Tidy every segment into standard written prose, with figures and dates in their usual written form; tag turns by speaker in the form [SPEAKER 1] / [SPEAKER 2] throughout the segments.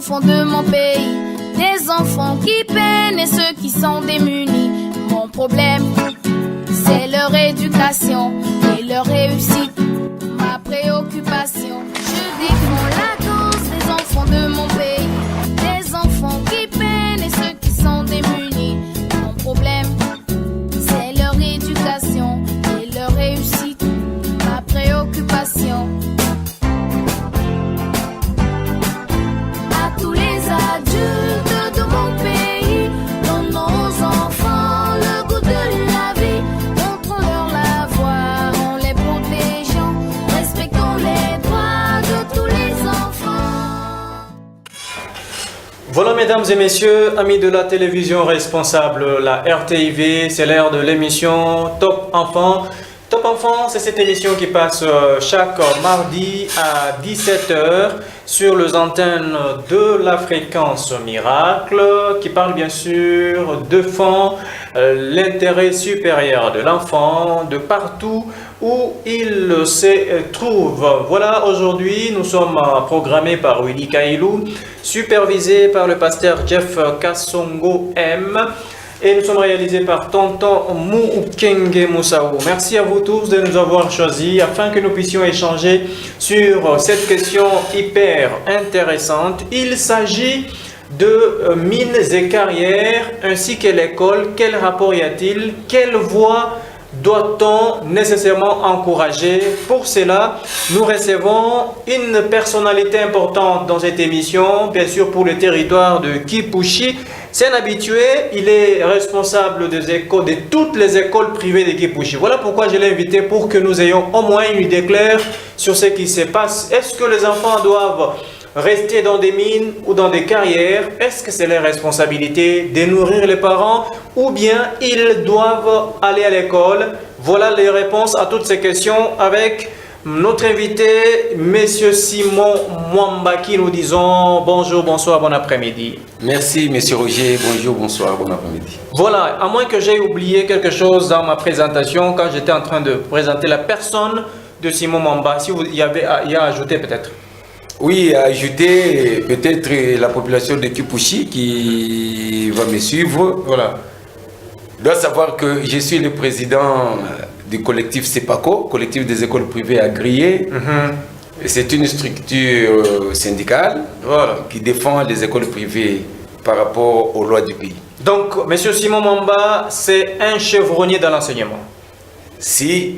[SPEAKER 1] enfants de mon pays, des enfants qui peinent et ceux qui sont démunis. Mon problème, c'est leur éducation et leur réussite, ma préoccupation. Je défends la cause des enfants de mon pays, des enfants qui peinent et ceux qui sont démunis. Mon problème, c'est leur éducation et leur réussite, ma préoccupation. À tous les adultes de mon pays, donnons aux enfants le goût de la vie, montrons-leur la voie en les protégeant, respectons les droits de tous les enfants.
[SPEAKER 2] Voilà mesdames et messieurs, amis de la télévision responsable, la RTIV, c'est l'heure de l'émission Top Enfant. Top Enfant, c'est cette émission qui passe chaque mardi à 17h sur les antennes de la fréquence Miracle, qui parle bien sûr de fond l'intérêt supérieur de l'enfant, de partout où il se trouve. Voilà, aujourd'hui, nous sommes programmés par Willy Kailou, supervisé par le pasteur Jeff Kassongo M. Et nous sommes réalisés par Tonton Moukenge Moussaou. Merci à vous tous de nous avoir choisis afin que nous puissions échanger sur cette question hyper intéressante. Il s'agit de mines et carrières ainsi que l'école. Quel rapport y a-t-il? Quelle voie doit-on nécessairement encourager? Pour cela, nous recevons une personnalité importante dans cette émission, bien sûr pour le territoire de Kipushi. C'est un habitué, il est responsable des écoles, de toutes les écoles privées de Kipushi. Voilà pourquoi je l'ai invité pour que nous ayons au moins une idée claire sur ce qui se passe. Est-ce que les enfants doivent rester dans des mines ou dans des carrières? Est-ce que c'est leur responsabilité de nourrir les parents ou bien ils doivent aller à l'école? Voilà les réponses à toutes ces questions avec notre invité, Monsieur Simon Mwamba, qui nous disons bonjour, bonsoir, bon après-midi.
[SPEAKER 3] Merci, Monsieur Roger. Bonjour, bonsoir, bon après-midi.
[SPEAKER 2] Voilà, à moins que j'aie oublié quelque chose dans ma présentation quand j'étais en train de présenter la personne de Simon Mwamba, si vous y avez à ajouter peut-être.
[SPEAKER 3] Oui, à ajouter peut-être la population de Kipushi qui va me suivre.
[SPEAKER 2] Voilà.
[SPEAKER 3] Doit savoir que je suis le président du collectif CEPACO, collectif des écoles privées agréées. C'est une structure syndicale, voilà, qui défend les écoles privées par rapport aux lois du pays.
[SPEAKER 2] Donc, M. Simon Mwamba, c'est un chevronnier dans l'enseignement.
[SPEAKER 3] Si,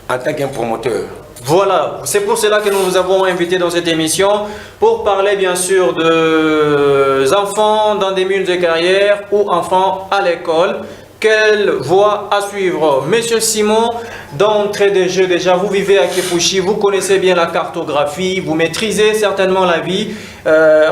[SPEAKER 3] en tant qu'un promoteur.
[SPEAKER 2] Voilà, c'est pour cela que nous vous avons invité dans cette émission pour parler bien sûr de enfants dans des mines de carrière ou enfants à l'école. Quelle voie à suivre? Monsieur Simon, d'entrée de jeu déjà, vous vivez à Kipushi, vous connaissez bien la cartographie, vous maîtrisez certainement la vie.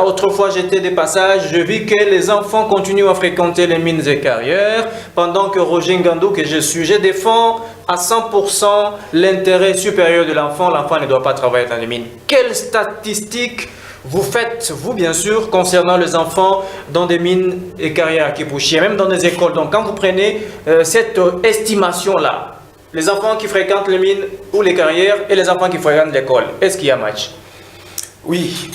[SPEAKER 2] Autrefois, j'étais des passages, je vis que les enfants continuent à fréquenter les mines et carrières, pendant que Roger Ngandou, que je suis, je défends à 100% l'intérêt supérieur de l'enfant. L'enfant ne doit pas travailler dans les mines. Quelles statistiques vous faites, vous bien sûr, concernant les enfants dans des mines et carrières à Kipushi, et même dans des écoles? Donc quand vous prenez cette estimation-là, les enfants qui fréquentent les mines ou les carrières et les enfants qui fréquentent l'école, est-ce qu'il y a match?
[SPEAKER 3] Oui,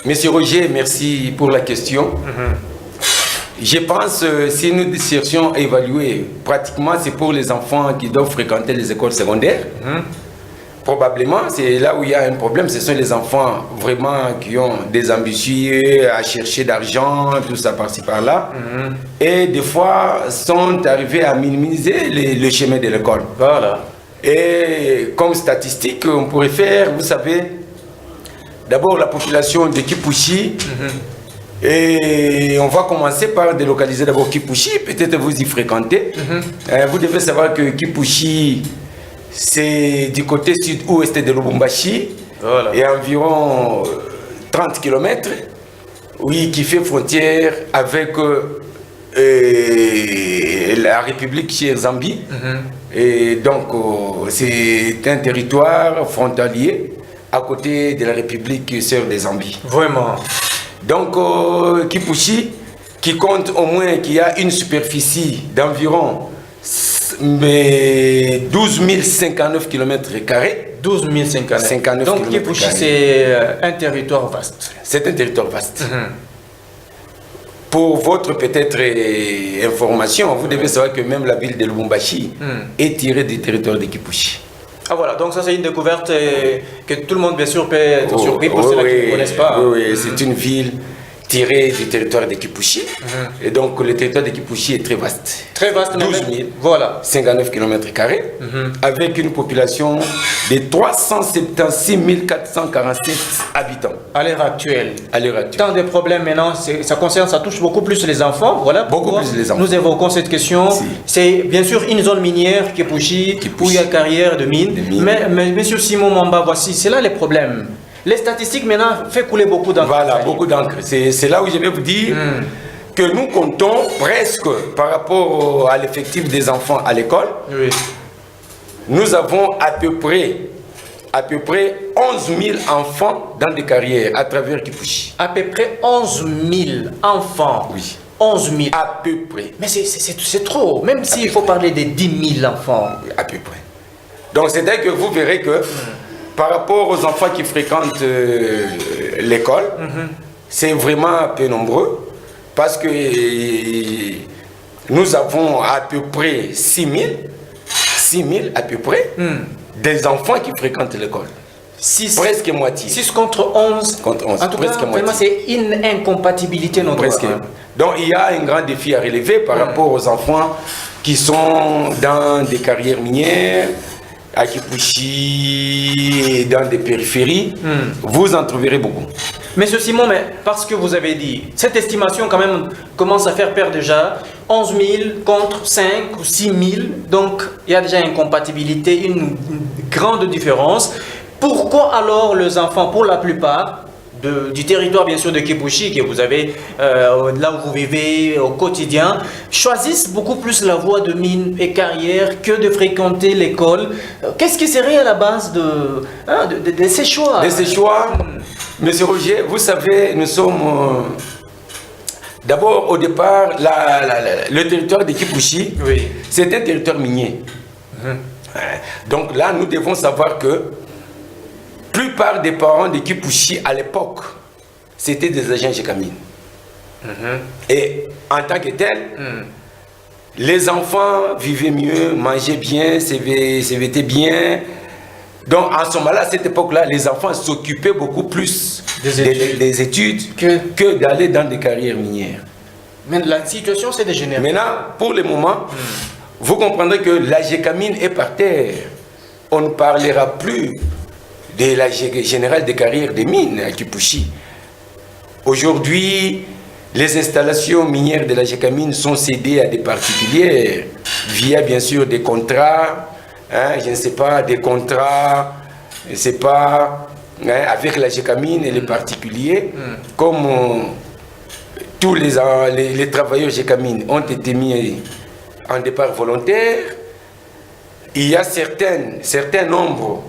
[SPEAKER 3] Monsieur Roger, merci pour la question. Je pense si nous cherchions à évaluer, pratiquement c'est pour les enfants qui doivent fréquenter les écoles secondaires. Probablement, c'est là où il y a un problème. Ce sont les enfants vraiment qui ont des ambitieux à chercher d'argent, tout ça par-ci par-là. Et des fois, sont arrivés à minimiser le chemin de l'école.
[SPEAKER 2] Voilà.
[SPEAKER 3] Et comme statistique, on pourrait faire, vous savez, d'abord la population de Kipushi. Et on va commencer par délocaliser d'abord Kipushi. Peut-être vous y fréquentez. Vous devez savoir que Kipushi, c'est du côté sud-ouest de Lubumbashi, voilà, et environ 30 km, oui, qui fait frontière avec la République Zambie. Et donc, c'est un territoire frontalier à côté de la République sœur de Zambie.
[SPEAKER 2] Vraiment.
[SPEAKER 3] Donc, Kipushi, qui compte au moins qu'il y a une superficie d'environ 12 059 km².
[SPEAKER 2] 12 059.
[SPEAKER 3] 59
[SPEAKER 2] Donc Kipushi, c'est un territoire vaste.
[SPEAKER 3] C'est un territoire vaste. Pour votre peut-être information, vous devez savoir que même la ville de Lubumbashi est tirée du territoire de Kipushi.
[SPEAKER 2] Ah voilà, donc ça c'est une découverte que tout le monde bien sûr peut être surpris pour ceux qui ne connaissent pas.
[SPEAKER 3] Oui, c'est une ville tirée du territoire de Kipushi. Et donc le territoire de Kipushi est très vaste.
[SPEAKER 2] Très vaste,
[SPEAKER 3] 12 000,
[SPEAKER 2] voilà.
[SPEAKER 3] 59 km², avec une population de 376 447 habitants.
[SPEAKER 2] À l'heure actuelle.
[SPEAKER 3] À l'heure actuelle.
[SPEAKER 2] Tant de problèmes maintenant, ça touche beaucoup plus les enfants. Voilà
[SPEAKER 3] beaucoup plus les enfants.
[SPEAKER 2] Nous évoquons cette question.
[SPEAKER 3] Si.
[SPEAKER 2] C'est bien sûr une zone minière, Kipushi, où il y a carrière de mines. Mais monsieur Simon Mamba, voici, c'est là les problèmes. Les statistiques maintenant font couler beaucoup d'encre.
[SPEAKER 3] Voilà, beaucoup d'encre. C'est là où je vais vous dire que nous comptons presque par rapport à l'effectif des enfants à l'école.
[SPEAKER 2] Oui.
[SPEAKER 3] Nous avons à peu près 11 000 enfants dans des carrières à travers Kipushi.
[SPEAKER 2] À peu près 11 000 enfants.
[SPEAKER 3] Oui.
[SPEAKER 2] 11 000.
[SPEAKER 3] À peu près.
[SPEAKER 2] Mais c'est trop. Même s'il faut parler de 10 000 enfants.
[SPEAKER 3] À peu près. Donc c'est-à-dire que vous verrez que par rapport aux enfants qui fréquentent l'école, c'est vraiment peu nombreux parce que nous avons à peu près 6 000 à peu près des enfants qui fréquentent l'école. Presque moitié.
[SPEAKER 2] 6 contre 11.
[SPEAKER 3] Contre 11.
[SPEAKER 2] En tout
[SPEAKER 3] presque
[SPEAKER 2] cas, vraiment, c'est une incompatibilité non
[SPEAKER 3] presque. Donc il y a un grand défi à relever par rapport aux enfants qui sont dans des carrières minières, à Kipushi et dans des périphéries. Vous en trouverez beaucoup.
[SPEAKER 2] Monsieur Simon, mais parce que vous avez dit, cette estimation quand même commence à faire peur déjà. 11 000 contre 5 ou 6 000, donc il y a déjà une incompatibilité, une grande différence. Pourquoi alors les enfants, pour la plupart, du territoire bien sûr de Kipushi, que vous avez là où vous vivez au quotidien, choisissent beaucoup plus la voie de mine et carrière que de fréquenter l'école? Qu'est-ce qui serait à la base de ces choix?
[SPEAKER 3] De ces choix, Monsieur Roger, vous savez, nous sommes... D'abord, au départ, le territoire de Kipushi, c'est un territoire minier. Donc là, nous devons savoir que la plupart des parents de Kipushi à l'époque, c'était des agents Gécamine. Et en tant que tel, les enfants vivaient mieux, mangeaient bien, se vêtaient bien. Donc en ce moment-là, à cette époque-là, les enfants s'occupaient beaucoup plus des études que d'aller dans des carrières minières.
[SPEAKER 2] Mais la situation s'est dégénérée.
[SPEAKER 3] Maintenant, pour le moment, vous comprendrez que la Gécamine est par terre. On ne parlera plus de la générale des carrières des mines à Kipushi. Aujourd'hui, les installations minières de la Gécamine sont cédées à des particuliers via bien sûr des contrats, je ne sais pas, des contrats, je ne sais pas, avec la Gécamine et les particuliers, comme tous les travailleurs Gécamine ont été mis en départ volontaire. Il y a certains nombres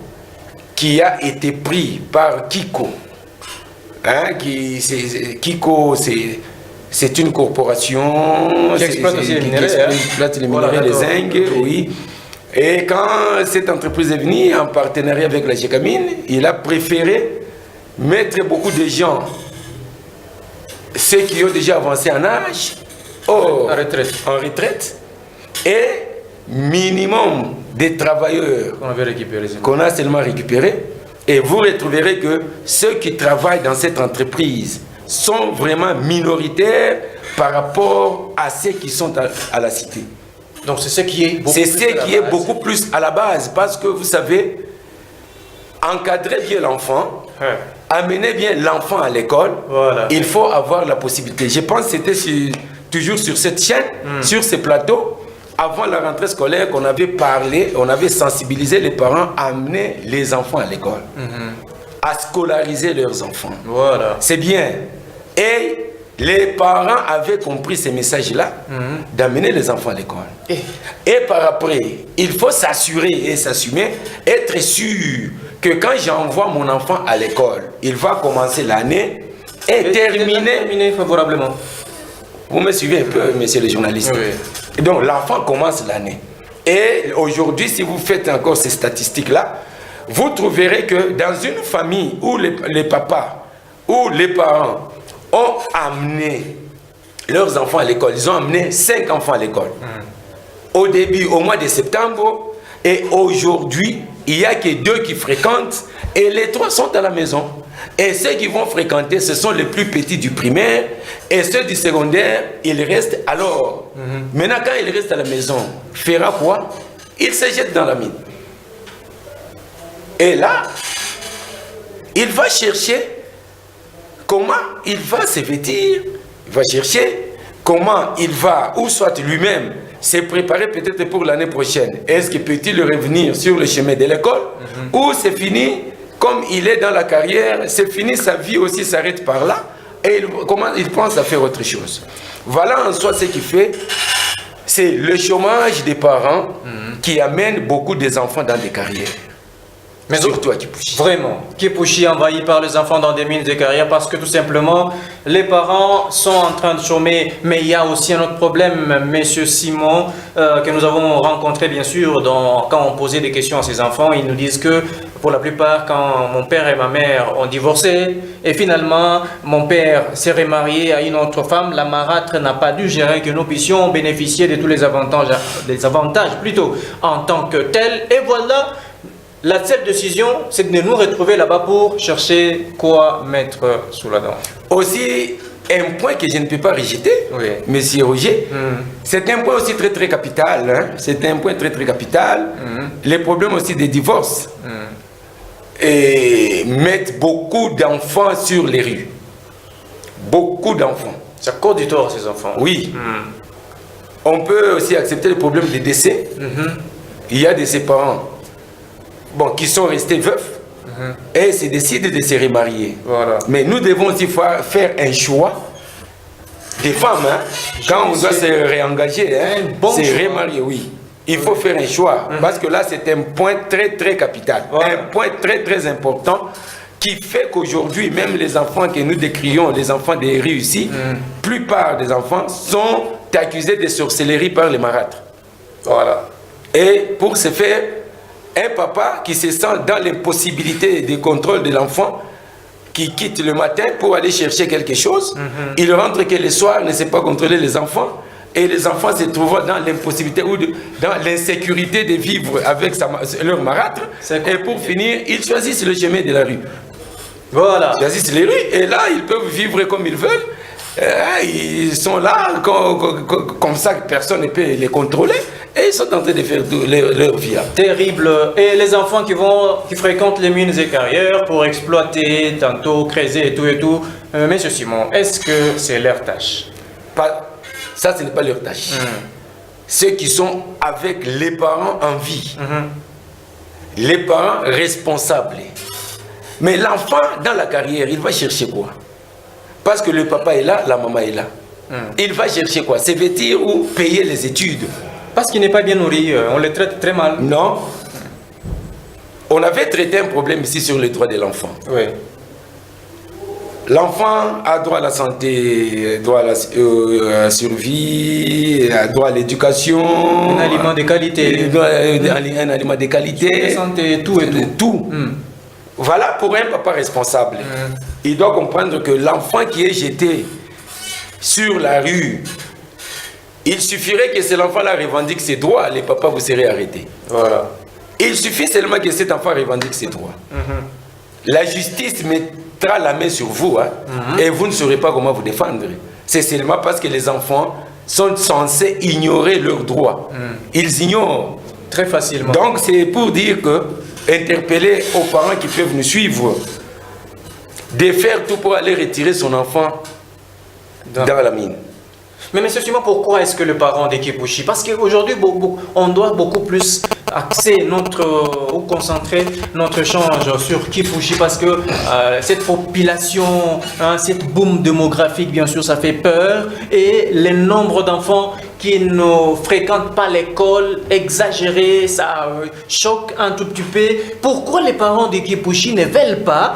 [SPEAKER 3] qui a été pris par Kiko. Kiko, c'est une corporation
[SPEAKER 2] qui exploite les
[SPEAKER 3] minerais, les zinc, oui. Et quand cette entreprise est venue en partenariat avec la Gécamine, il a préféré mettre beaucoup de gens, ceux qui ont déjà avancé en âge, en retraite, et minimum des travailleurs qu'on a seulement récupérés. Et vous retrouverez que ceux qui travaillent dans cette entreprise sont vraiment minoritaires par rapport à ceux qui sont à la cité.
[SPEAKER 2] Donc c'est ce qui est
[SPEAKER 3] beaucoup plus à la base, parce que vous savez, encadrer bien l'enfant, amener bien l'enfant à l'école, il faut avoir la possibilité. Je pense que c'était toujours sur cette chaîne, sur ces plateaux, avant la rentrée scolaire, qu'on avait parlé, on avait sensibilisé les parents à amener les enfants à l'école, à scolariser leurs enfants.
[SPEAKER 2] Voilà.
[SPEAKER 3] C'est bien. Et les parents avaient compris ces messages-là, d'amener les enfants à l'école. Et par après, il faut s'assurer et s'assumer, être sûr que quand j'envoie mon enfant à l'école, il va commencer l'année et terminer
[SPEAKER 2] favorablement.
[SPEAKER 3] Vous me suivez un peu, monsieur le journaliste? Et donc l'enfant commence l'année. Et aujourd'hui, si vous faites encore ces statistiques-là, vous trouverez que dans une famille où les papas ou les parents ont amené leurs enfants à l'école, ils ont amené 5 enfants à l'école. Au début, au mois de septembre, et aujourd'hui, il n'y a que 2 qui fréquentent et les 3 sont à la maison. Et ceux qui vont fréquenter, ce sont les plus petits du primaire et ceux du secondaire, ils restent alors. Maintenant, quand ils restent à la maison, fera quoi? Ils se jettent dans la mine. Et là, il va chercher comment il va se vêtir, il va chercher comment il va, ou soit lui-même, se préparer peut-être pour l'année prochaine. Est-ce qu'il peut-il revenir sur le chemin de l'école ou c'est fini, comme il est dans la carrière, c'est fini, sa vie aussi s'arrête par là et comment il pense à faire autre chose. Voilà en soi ce qui fait, c'est le chômage des parents qui amène beaucoup des enfants dans des carrières. Mais surtout à Kipushi.
[SPEAKER 2] Vraiment, Kipushi envahi par les enfants dans des mines de carrière parce que tout simplement, les parents sont en train de chômer. Mais il y a aussi un autre problème, Monsieur Simon, que nous avons rencontré bien sûr quand on posait des questions à ces enfants. Ils nous disent que pour la plupart, quand mon père et ma mère ont divorcé, et finalement mon père s'est remarié à une autre femme, la marâtre n'a pas dû gérer que nous puissions bénéficier de tous les avantages plutôt en tant que tels. Et voilà. La seule décision, c'est de nous retrouver là-bas pour chercher quoi mettre sous la dent.
[SPEAKER 3] Aussi, un point que je ne peux pas rejeter, oui. Monsieur Roger, c'est un point aussi très très capital. Hein? C'est un point très très capital. Les problèmes aussi des divorces et mettent beaucoup d'enfants sur les rues. Beaucoup d'enfants.
[SPEAKER 2] Ça cause du tort ces enfants.
[SPEAKER 3] Oui. On peut aussi accepter le problème des décès. Il y a de ses parents. Bon, qui sont restés veufs et se décident de se remarier. Voilà. Mais nous devons aussi faire un choix des femmes. Hein, quand on doit se réengager, se remarier, oui. Il faut faire un choix. Parce que là, c'est un point très, très capital. Voilà. Un point très, très important qui fait qu'aujourd'hui, même les enfants que nous décrions, les enfants des rues ici, la plupart des enfants sont accusés de sorcellerie par les marâtres. Voilà. Et pour ce faire, un papa qui se sent dans l'impossibilité de contrôle de l'enfant, qui quitte le matin pour aller chercher quelque chose, il rentre que le soir ne sait pas contrôler les enfants, et les enfants se trouvent dans l'impossibilité ou dans l'insécurité de vivre avec leur marâtre, et pour finir, ils choisissent le chemin de la rue. Voilà. Ils choisissent les rues, et là, ils peuvent vivre comme ils veulent. Ils sont là, comme ça, personne ne peut les contrôler. Et ils sont en train de faire leur vie.
[SPEAKER 2] Terrible. Et les enfants qui fréquentent les mines et carrières pour exploiter, tantôt creuser et tout. Monsieur Simon, est-ce que c'est leur tâche?
[SPEAKER 3] Ça, ce n'est pas leur tâche. Ceux qui sont avec les parents en vie. Les parents responsables. Mais l'enfant, dans la carrière, il va chercher quoi? Parce que le papa est là, la maman est là. Il va chercher quoi? Se vêtir ou payer les études?
[SPEAKER 2] Parce qu'il n'est pas bien nourri, on le traite très mal.
[SPEAKER 3] Non. On avait traité un problème ici sur les droits de l'enfant. Oui. L'enfant a droit à la santé, droit à la survie, droit à l'éducation.
[SPEAKER 2] Un aliment de qualité.
[SPEAKER 3] Un aliment de qualité.
[SPEAKER 2] La santé, tout et tout.
[SPEAKER 3] Tout. Voilà pour un papa responsable. Il doit comprendre que l'enfant qui est jeté sur la rue, il suffirait que cet enfant-là revendique ses droits, les papas vous serez arrêtés. Voilà. Il suffit seulement que cet enfant revendique ses droits. La justice mettra la main sur vous et vous ne saurez pas comment vous défendre. C'est seulement parce que les enfants sont censés ignorer leurs droits. Ils ignorent.
[SPEAKER 2] Très facilement.
[SPEAKER 3] Donc c'est pour dire que interpeller aux parents qui peuvent nous suivre, de faire tout pour aller retirer son enfant dans la mine.
[SPEAKER 2] Mais monsieur Simon, pourquoi est-ce que le parent de Kipushi? Parce qu'aujourd'hui, on doit beaucoup plus axer ou concentrer notre échange sur Kipushi parce que cette population, cette boom démographique, bien sûr, ça fait peur. Et le nombre d'enfants qui ne fréquentent pas l'école, exagéré, ça choque un tout petit peu. Pourquoi les parents de Kipushi ne veulent pas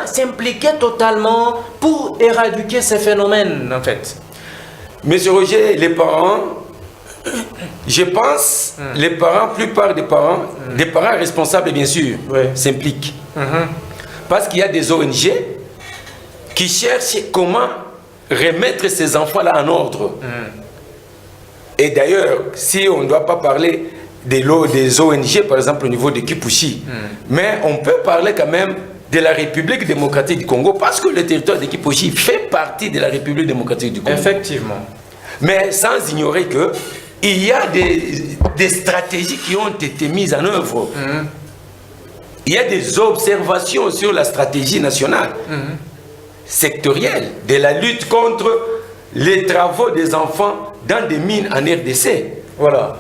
[SPEAKER 2] s'impliquer totalement pour éradiquer ces phénomènes, en fait?
[SPEAKER 3] Monsieur Roger, les parents Je pense, les parents, plupart des parents responsables bien sûr, s'impliquent. Parce qu'il y a des ONG qui cherchent comment remettre ces enfants-là en ordre. Et d'ailleurs, si on ne doit pas parler des ONG, par exemple au niveau de Kipushi, mais on peut parler quand même de la République démocratique du Congo, parce que le territoire de Kipushi fait partie de la République démocratique du Congo.
[SPEAKER 2] Effectivement.
[SPEAKER 3] Mais sans ignorer que il y a des stratégies qui ont été mises en œuvre. Il y a des observations sur la stratégie nationale, sectorielle, de la lutte contre les travaux des enfants dans des mines en RDC.
[SPEAKER 2] Voilà.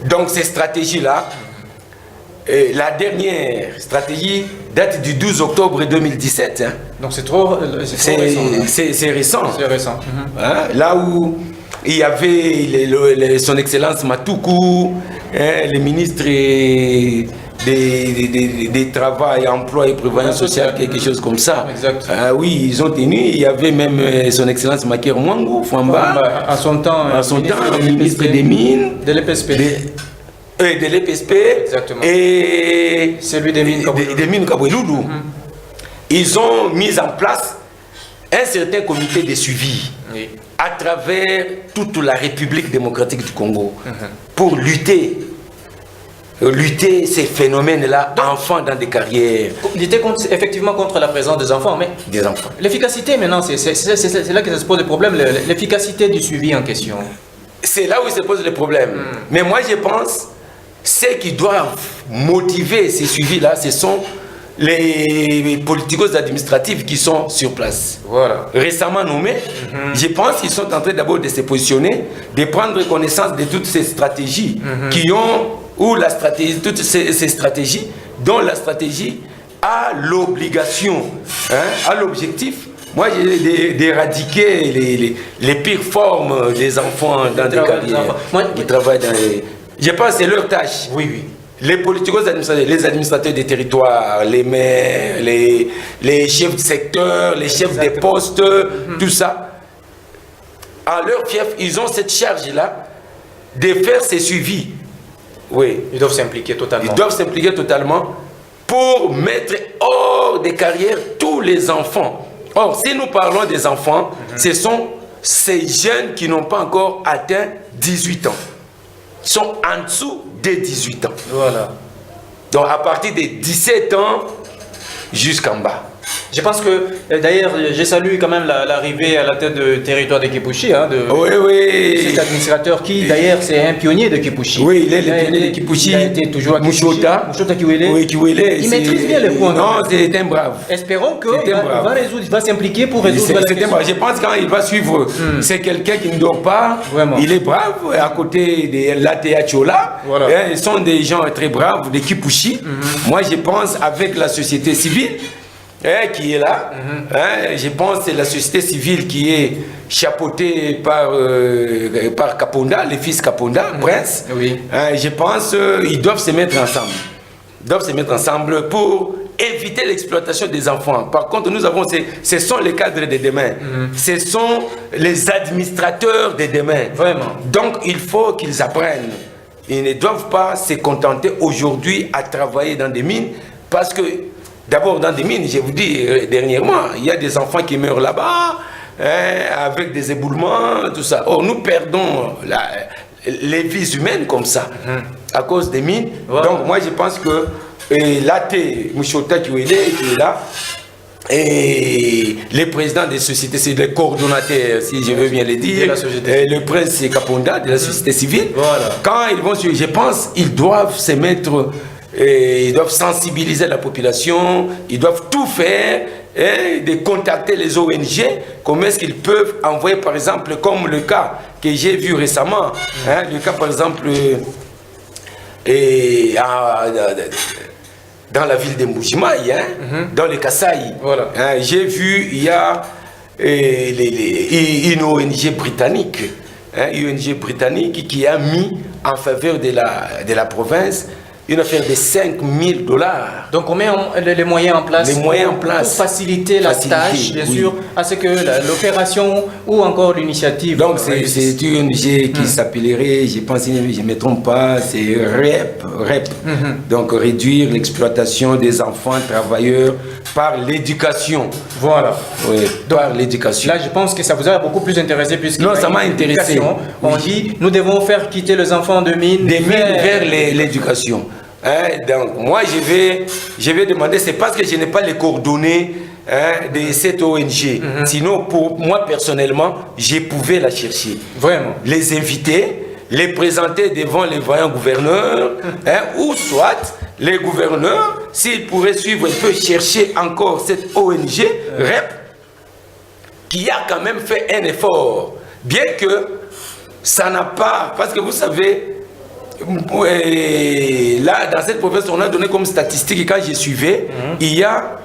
[SPEAKER 3] Donc ces stratégies-là, la dernière stratégie date du 12 octobre 2017. Hein.
[SPEAKER 2] Donc c'est trop récent.
[SPEAKER 3] C'est récent.
[SPEAKER 2] C'est récent.
[SPEAKER 3] Hein, là où il y avait son Excellence Matoukou, hein, le ministre des Travail, Emploi et Prévoyance sociale, quelque chose comme ça.
[SPEAKER 2] Exact.
[SPEAKER 3] Oui, ils ont tenu. Il y avait même son Excellence Maker Mwangu, Fouamba.
[SPEAKER 2] À son temps,
[SPEAKER 3] ministre des Mines.
[SPEAKER 2] De l'EPSP.
[SPEAKER 3] De l'EPSP.
[SPEAKER 2] Exactement.
[SPEAKER 3] Et
[SPEAKER 2] celui des mines
[SPEAKER 3] Kaboueloulou. Ils ont mis en place un certain comité de suivi à travers toute la République démocratique du Congo pour lutter ces phénomènes-là, enfants dans des carrières.
[SPEAKER 2] Lutter effectivement contre la présence des enfants, mais
[SPEAKER 3] des enfants.
[SPEAKER 2] L'efficacité maintenant, c'est là que ça se pose le problème, l'efficacité du suivi en question. C'est
[SPEAKER 3] là où se pose le problème. Mais moi je pense, ceux qui doivent motiver ces suivis-là, ce sont les politicos administratifs qui sont sur place.
[SPEAKER 2] Voilà.
[SPEAKER 3] Récemment nommés, je pense qu'ils sont en train d'abord de se positionner, de prendre connaissance de toutes ces stratégies qui ont, ou la stratégie, toutes ces stratégies, dont la stratégie a l'obligation, a l'objectif, moi, d'éradiquer les pires formes des enfants dans des carrières. Qui travaillent dans les... Je pense que c'est leur tâche.
[SPEAKER 2] Oui, oui.
[SPEAKER 3] Les politicos administrateurs, les administrateurs des territoires, les maires, les chefs de secteur, les chefs des postes, tout ça, à leur fief, ils ont cette charge-là de faire ces suivis. Oui.
[SPEAKER 2] Ils doivent s'impliquer totalement.
[SPEAKER 3] Ils doivent s'impliquer totalement pour mettre hors des carrières tous les enfants. Or, si nous parlons des enfants, ce sont ces jeunes qui n'ont pas encore atteint 18 ans. Ils sont en dessous des 18 ans.
[SPEAKER 2] Voilà.
[SPEAKER 3] Donc à partir de 17 ans jusqu'en bas.
[SPEAKER 2] Je pense que, d'ailleurs, je salue quand même l'arrivée à la tête du territoire de Kipushi,
[SPEAKER 3] oui.
[SPEAKER 2] Cet administrateur qui, d'ailleurs, c'est un pionnier de Kipushi.
[SPEAKER 3] Oui, il est le pionnier de Kipushi.
[SPEAKER 2] Il a été toujours à Kipushi. Mouchota Kiwele.
[SPEAKER 3] Oui, Kiwele.
[SPEAKER 2] Il maîtrise bien les points.
[SPEAKER 3] Non, c'est un brave.
[SPEAKER 2] Espérons qu'il va s'impliquer pour résoudre la question.
[SPEAKER 3] Je pense que quand il va suivre, c'est quelqu'un qui ne dort pas.
[SPEAKER 2] Vraiment.
[SPEAKER 3] Il est brave. À côté de l'ATA Chola, voilà. Ils sont des gens très braves de Kipushi. Moi, je pense avec la société civile, qui est là, je pense que c'est la société civile qui est chapeautée par Kaponda, le fils Kaponda, Prince.
[SPEAKER 2] Oui.
[SPEAKER 3] Je pense qu'ils doivent se mettre ensemble. Ils doivent se mettre ensemble pour éviter l'exploitation des enfants. Par contre, nous avons, ce sont les cadres de demain. Ce sont les administrateurs de demain.
[SPEAKER 2] Vraiment.
[SPEAKER 3] Donc, il faut qu'ils apprennent. Ils ne doivent pas se contenter aujourd'hui à travailler dans des mines parce que d'abord, dans des mines, je vous dis, dernièrement, il y a des enfants qui meurent là-bas, avec des éboulements, tout ça. Or, nous perdons les vies humaines comme ça, à cause des mines. Voilà. Donc, moi, je pense que l'AT, Mouchota Kiwele, qui est là, et les présidents des sociétés, c'est les coordonnateurs, si je veux bien le dire, le prince Kaponda de la société civile. Voilà. Quand ils vont sur, je pense, ils doivent se mettre... Et ils doivent sensibiliser la population, ils doivent tout faire, de contacter les ONG, comment est-ce qu'ils peuvent envoyer, par exemple, comme le cas que j'ai vu récemment, le cas par exemple dans la ville de Mbujimaï, dans le Kasaï. Voilà. J'ai vu, il y a une ONG britannique, qui a mis en faveur de la province une affaire de 5 000 $.
[SPEAKER 2] Donc on met les moyens en place,
[SPEAKER 3] pour
[SPEAKER 2] faciliter la tâche, bien sûr, à ce que l'opération ou encore l'initiative...
[SPEAKER 3] Donc c'est une ONG qui s'appellerait, je pense, si je ne me trompe pas, c'est REP. Donc réduire l'exploitation des enfants travailleurs par l'éducation.
[SPEAKER 2] Voilà.
[SPEAKER 3] Oui, par l'éducation.
[SPEAKER 2] Là, je pense que ça vous a beaucoup plus intéressé puisque...
[SPEAKER 3] Non, ça m'a intéressé.
[SPEAKER 2] On dit, nous devons faire quitter les enfants de mine
[SPEAKER 3] vers l'éducation. Donc, moi, je vais demander, c'est parce que je n'ai pas les coordonnées de cette ONG. Sinon, pour moi, personnellement, je pouvais la chercher.
[SPEAKER 2] Vraiment.
[SPEAKER 3] Les inviter, les présenter devant les voyants gouverneurs, ou soit les gouverneurs, s'ils pourraient suivre, ils peuvent chercher encore cette ONG, REP, qui a quand même fait un effort. Bien que ça n'a pas... Parce que vous savez... Là, dans cette province, on a donné comme statistique, quand je suivais, il y a,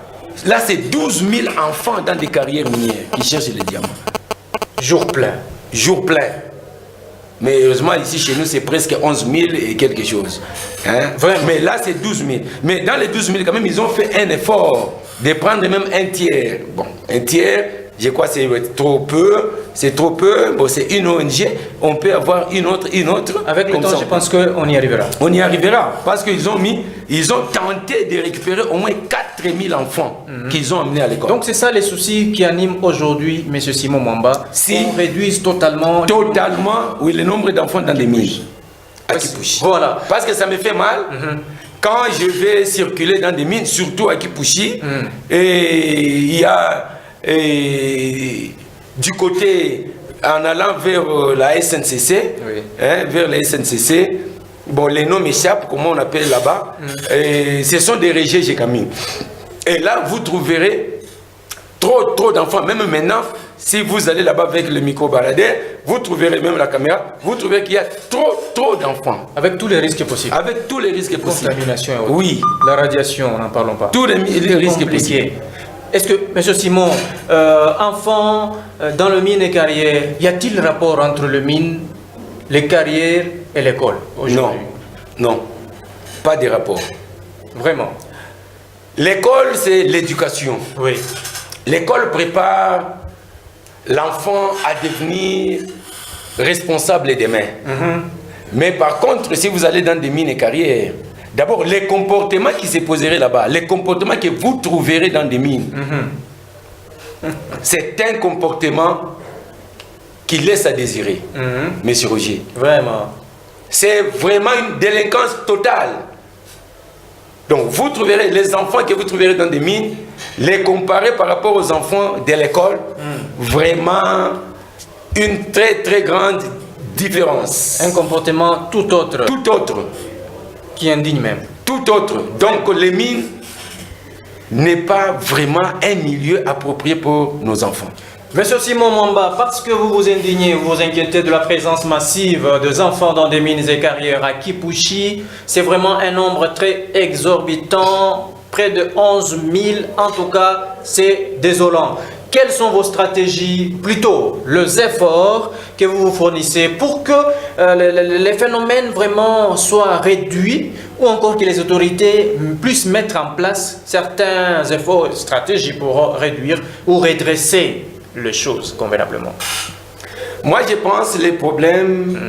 [SPEAKER 3] là c'est 12 000 enfants dans des carrières minières qui cherchent les diamants.
[SPEAKER 2] Jour plein.
[SPEAKER 3] Jour plein. Mais heureusement, ici chez nous, c'est presque 11 000 et quelque chose. Mais là, c'est 12 000. Mais dans les 12 000, quand même, ils ont fait un effort de prendre même un tiers. Bon, un tiers, je crois que c'est trop peu. C'est trop peu. Bon, c'est une ONG. On peut avoir une autre.
[SPEAKER 2] Avec le temps, je pense qu'on y arrivera.
[SPEAKER 3] On y arrivera. Parce qu'ils ont tenté de récupérer au moins 4 000 enfants qu'ils ont amenés à l'école.
[SPEAKER 2] Donc, c'est ça les soucis qui animent aujourd'hui M. Simon Mwamba. On réduise totalement...
[SPEAKER 3] Oui, le nombre d'enfants dans les mines. À Kipushi. Voilà. Parce que ça me fait mal. Quand je vais circuler dans des mines, surtout à Kipushi, et il y a... du côté, en allant vers la SNCC, vers la SNCC, bon, les noms m'échappent, comment on appelle là-bas, ce sont des régions Gécamine. Et là, vous trouverez trop d'enfants, même maintenant, si vous allez là-bas avec le micro-baladeur, vous trouverez même la caméra, vous trouverez qu'il y a trop d'enfants.
[SPEAKER 2] Avec tous les risques possibles.
[SPEAKER 3] Avec tous les risques possibles.
[SPEAKER 2] Contamination.
[SPEAKER 3] Oui.
[SPEAKER 2] La radiation, n'en parlons pas.
[SPEAKER 3] Tous les risques possibles.
[SPEAKER 2] Est-ce que, M. Simon, enfants dans le mine et carrière, y a-t-il rapport entre le mine, les carrières et l'école aujourd'hui?
[SPEAKER 3] Non, pas de rapport.
[SPEAKER 2] Vraiment?
[SPEAKER 3] L'école, c'est l'éducation.
[SPEAKER 2] Oui.
[SPEAKER 3] L'école prépare l'enfant à devenir responsable demain. Mais par contre, si vous allez dans des mines et carrières, d'abord, les comportements qui se poseraient là-bas, les comportements que vous trouverez dans des mines, c'est un comportement qui laisse à désirer, Monsieur Roger.
[SPEAKER 2] Vraiment.
[SPEAKER 3] C'est vraiment une délinquance totale. Donc, vous trouverez les enfants que vous trouverez dans des mines, les comparer par rapport aux enfants de l'école, vraiment une très grande différence.
[SPEAKER 2] Un comportement tout autre.
[SPEAKER 3] Tout autre.
[SPEAKER 2] Qui indigne même.
[SPEAKER 3] Tout autre. Donc les mines n'est pas vraiment un milieu approprié pour nos enfants.
[SPEAKER 2] Monsieur Simon Mwamba, parce que vous vous indignez, vous vous inquiétez de la présence massive des enfants dans des mines et carrières à Kipushi, c'est vraiment un nombre très exorbitant, près de 11 000 en tout cas, c'est désolant. Quelles sont vos stratégies, plutôt les efforts que vous vous fournissez pour que les phénomènes vraiment soient réduits ou encore que les autorités puissent mettre en place certains efforts, stratégies pour réduire ou redresser les choses convenablement?
[SPEAKER 3] Moi, je pense que les problèmes,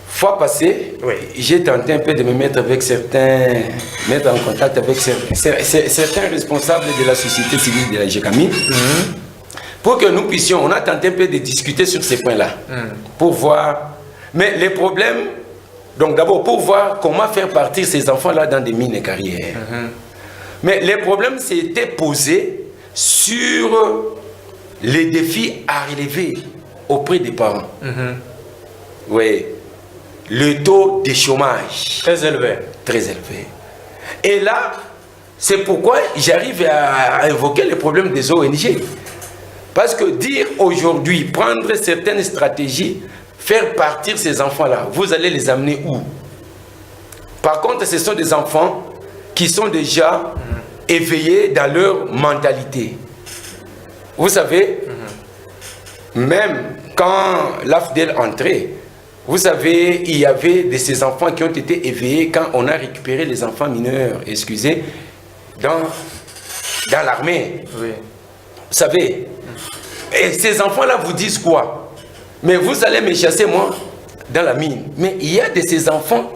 [SPEAKER 3] fois passée, j'ai tenté un peu de me mettre en contact avec certains responsables de la société civile de la Gécamine, pour que nous puissions, on a tenté un peu de discuter sur ces points-là, pour voir, mais les problèmes, donc d'abord pour voir comment faire partir ces enfants-là dans des mines et carrières. Mais les problèmes s'étaient posés sur les défis à relever auprès des parents. Oui. Le taux de chômage.
[SPEAKER 2] Très élevé.
[SPEAKER 3] Très élevé. Et là, c'est pourquoi j'arrive à évoquer le problème des ONG. Parce que dire aujourd'hui, prendre certaines stratégies, faire partir ces enfants-là, vous allez les amener où? Par contre, ce sont des enfants qui sont déjà éveillés dans leur mentalité. Vous savez, même quand l'AFDEL entrait, vous savez, il y avait de ces enfants qui ont été éveillés quand on a récupéré les enfants mineurs, excusez, dans l'armée.
[SPEAKER 2] Oui.
[SPEAKER 3] Vous savez, et ces enfants-là vous disent quoi? Mais vous allez me chasser, moi, dans la mine. Mais il y a de ces enfants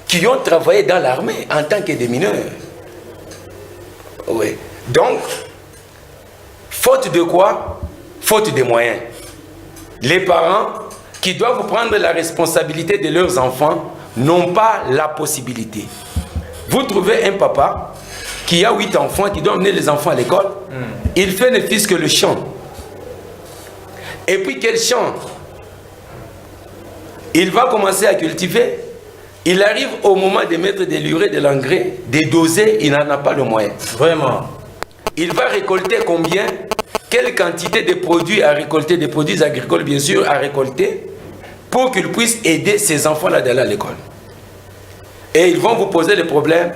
[SPEAKER 3] qui ont travaillé dans l'armée en tant que des mineurs. Oui. Donc, faute de quoi? Faute de moyens. Les parents qui doivent prendre la responsabilité de leurs enfants n'ont pas la possibilité. Vous trouvez un papa qui a 8 enfants, qui doit emmener les enfants à l'école, il fait ne fût-ce que le champ. Et puis quel champ? Il va commencer à cultiver. Il arrive au moment de mettre de l'urée, de l'engrais, de doser, il n'en a pas le moyen.
[SPEAKER 2] Vraiment.
[SPEAKER 3] Il va récolter combien? Quelle quantité de produits à récolter, des produits agricoles bien sûr, à récolter, pour qu'il puisse aider ces enfants-là d'aller à l'école. Et ils vont vous poser le problème.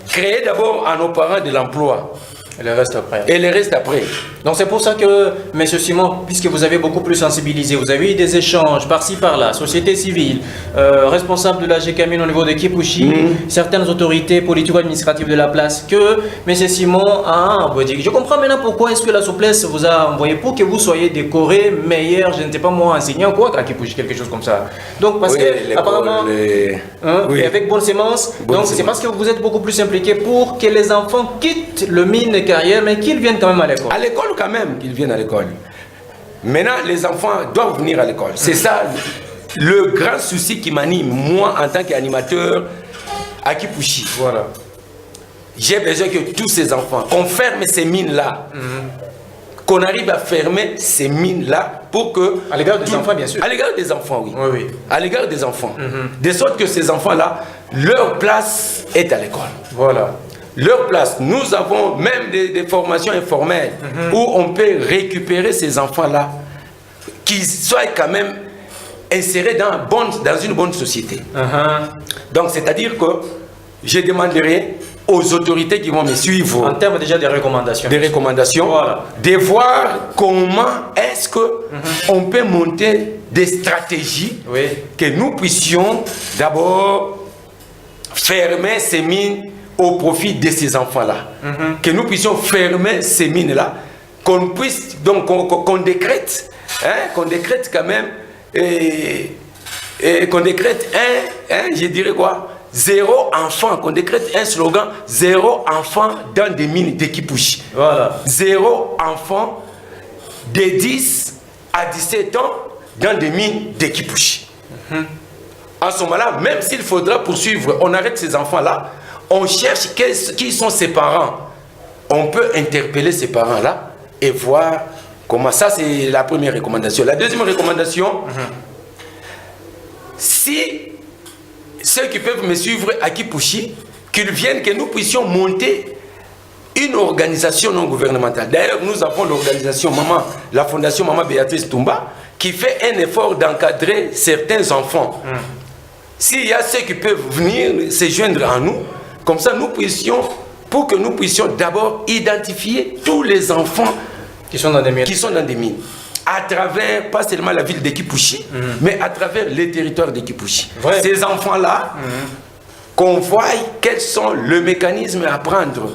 [SPEAKER 3] Créer d'abord à nos parents de l'emploi.
[SPEAKER 2] Et le reste après.
[SPEAKER 3] Et le reste après.
[SPEAKER 2] Donc c'est pour ça que, M. Simon, puisque vous avez beaucoup plus sensibilisé, vous avez eu des échanges par-ci par-là, société civile, responsable de la GKMIN au niveau de Kipushi, certaines autorités politico-administratives de la place, que M. Simon a envoyé. Je comprends maintenant pourquoi est-ce que la souplesse vous a envoyé pour que vous soyez décoré, meilleur, je ne sais pas moi, enseignant quoi, à Kipushi, quelque chose comme ça. Donc parce que apparemment,
[SPEAKER 3] oui.
[SPEAKER 2] et avec bonne sémence, donc c'est parce que vous êtes beaucoup plus impliqué pour que les enfants quittent le mine de carrière, mais qu'ils viennent quand même à l'école.
[SPEAKER 3] À l'école quand même, qu'ils viennent à l'école. Maintenant, les enfants doivent venir à l'école. C'est ça le grand souci qui m'anime, moi, en tant qu'animateur à Kipushi.
[SPEAKER 2] Voilà.
[SPEAKER 3] J'ai besoin que tous ces enfants, qu'on ferme ces mines-là, qu'on arrive à fermer ces mines-là pour que...
[SPEAKER 2] À l'égard des enfants, bien sûr.
[SPEAKER 3] À l'égard des enfants, oui.
[SPEAKER 2] Oui, oui.
[SPEAKER 3] À l'égard des enfants. De sorte que ces enfants-là, leur place est à l'école.
[SPEAKER 2] Voilà.
[SPEAKER 3] Leur place. Nous avons même des formations informelles où on peut récupérer ces enfants-là, qui soient quand même insérés dans une bonne société. Donc, c'est-à-dire que je demanderai aux autorités qui vont me suivre,
[SPEAKER 2] en termes déjà des recommandations,
[SPEAKER 3] voilà, de voir comment est-ce que on peut monter des stratégies,
[SPEAKER 2] oui,
[SPEAKER 3] que nous puissions d'abord fermer ces mines au profit de ces enfants-là. Que nous puissions fermer ces mines-là, qu'on puisse, donc qu'on décrète, qu'on décrète quand même, qu'on décrète je dirais quoi, 0 enfant, qu'on décrète un slogan, 0 enfant dans des mines de Kipushi.
[SPEAKER 2] Voilà.
[SPEAKER 3] 0 enfant de 10 à 17 ans dans des mines de Kipushi. En ce moment-là, même s'il faudra poursuivre, on arrête ces enfants-là, on cherche qui sont ses parents. On peut interpeller ces parents-là et voir comment. Ça, c'est la première recommandation. La deuxième recommandation, si ceux qui peuvent me suivre à Kipushi, qu'ils viennent, que nous puissions monter une organisation non gouvernementale. D'ailleurs, nous avons l'organisation la fondation Maman Béatrice Toumba, qui fait un effort d'encadrer certains enfants. S'il y a ceux qui peuvent venir se joindre à nous, comme ça, pour que nous puissions d'abord identifier tous les enfants
[SPEAKER 2] qui sont dans des
[SPEAKER 3] mines. À travers, pas seulement la ville de Kipushi, mais à travers les territoires de Kipushi. Ces enfants-là, qu'on voie quels sont les mécanismes à prendre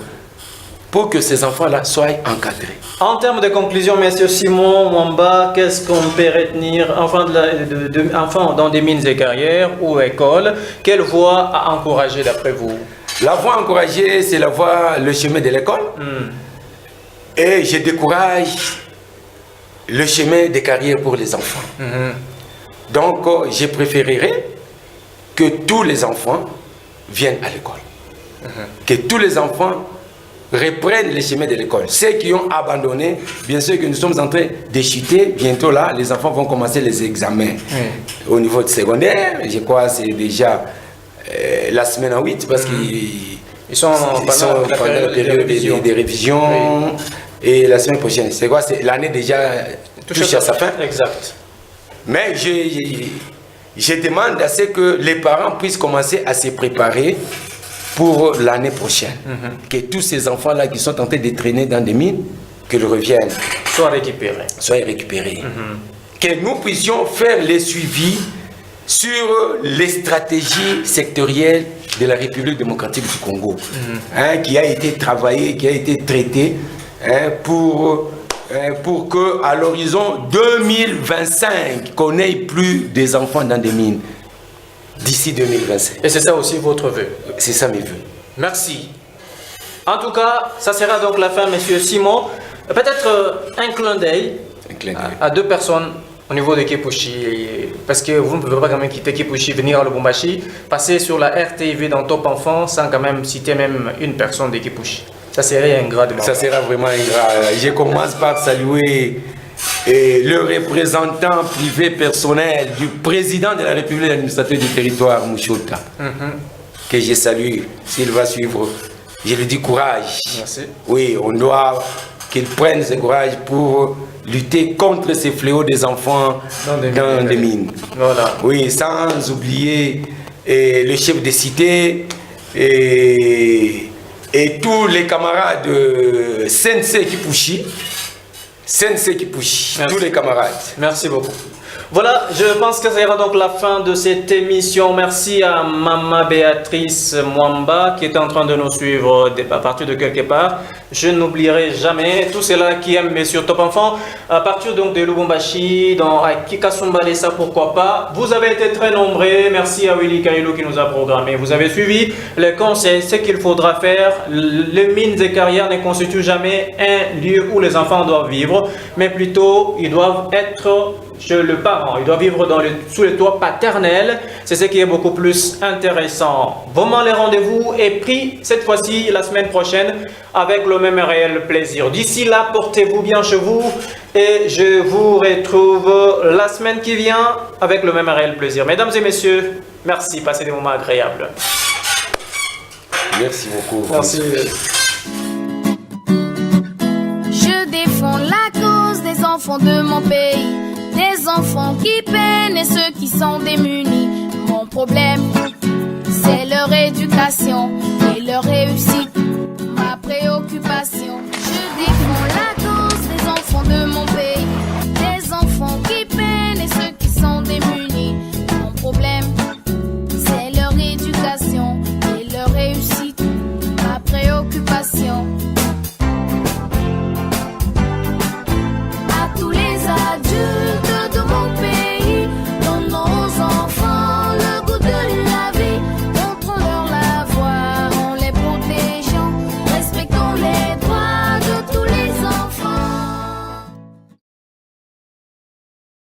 [SPEAKER 3] pour que ces enfants-là soient encadrés.
[SPEAKER 2] En termes de conclusion, M. Simon Mwamba, qu'est-ce qu'on peut retenir enfants dans des mines et carrières ou écoles? Quelle voie à encourager d'après vous?
[SPEAKER 3] La voie encouragée, c'est le chemin de l'école. Et je décourage le chemin des carrières pour les enfants. Donc, je préférerais que tous les enfants viennent à l'école. Que tous les enfants reprennent le chemin de l'école. Ceux qui ont abandonné, bien sûr que nous sommes en train de chuter. Bientôt là, les enfants vont commencer les examens. Au niveau de secondaire, je crois que c'est déjà la semaine en 8, parce qu'ils sont pendant la période des révisions. Oui. Et la semaine prochaine, c'est quoi? C'est l'année déjà touche à sa fin.
[SPEAKER 2] Exact.
[SPEAKER 3] Mais je demande à ce que les parents puissent commencer à se préparer pour l'année prochaine. Que tous ces enfants-là qui sont en train de traîner dans des mines, qu'ils reviennent.
[SPEAKER 2] Soient récupérés.
[SPEAKER 3] Que nous puissions faire les suivis sur les stratégies sectorielles de la République démocratique du Congo, qui a été travaillé, qui a été traité pour que à l'horizon 2025, qu'on n'ait plus des enfants dans des mines. D'ici 2025.
[SPEAKER 2] Et c'est ça aussi votre vœu?
[SPEAKER 3] C'est ça mes vœux.
[SPEAKER 2] Merci. En tout cas, ça sera donc la fin, Monsieur Simon. Peut-être un clin d'œil à deux personnes au niveau de Kipushi, parce que vous ne pouvez pas quand même quitter Kipushi, venir à Lubumbashi, passer sur la RTV dans Top Enfant sans quand même citer même une personne de Kipushi. Ça serait ingrat de ma part.
[SPEAKER 3] Ça sera vraiment ingrat. Je commence par saluer le représentant privé personnel du président de la République administrative du territoire, Mouchouta, que je salue. S'il va suivre, je lui dis courage.
[SPEAKER 2] Merci.
[SPEAKER 3] Oui, on doit qu'il prenne ce courage pour lutter contre ces fléaux des enfants dans des mines.
[SPEAKER 2] Voilà.
[SPEAKER 3] Oui, sans oublier le chef de cité et tous les camarades de Sensei Kipushi. Tous les camarades.
[SPEAKER 2] Merci beaucoup. Voilà, je pense que ça ira donc la fin de cette émission. Merci à Maman Béatrice Mwamba qui est en train de nous suivre à partir de quelque part. Je n'oublierai jamais tous ceux-là qui aiment bien sûr Top Enfant, à partir donc de Lubumbashi, à Kikasumbalesa, pourquoi pas. Vous avez été très nombreux. Merci à Willy Kailo qui nous a programmé. Vous avez suivi les conseils, ce qu'il faudra faire. Les mines et carrières ne constituent jamais un lieu où les enfants doivent vivre, mais plutôt ils doivent être chez le parent. Ils doivent vivre sous le toit paternel. C'est ce qui est beaucoup plus intéressant. Vraiment, les rendez-vous est pris cette fois-ci la semaine prochaine avec le même réel plaisir. D'ici là, portez-vous bien chez vous et je vous retrouve la semaine qui vient avec le même réel plaisir. Mesdames et messieurs, merci. Passez des moments agréables.
[SPEAKER 3] Merci beaucoup.
[SPEAKER 2] Merci.
[SPEAKER 1] Je défends la cause des enfants de mon pays, des enfants qui peinent et ceux qui sont démunis. Mon problème, c'est leur éducation et leur réussite. Ma préoccupation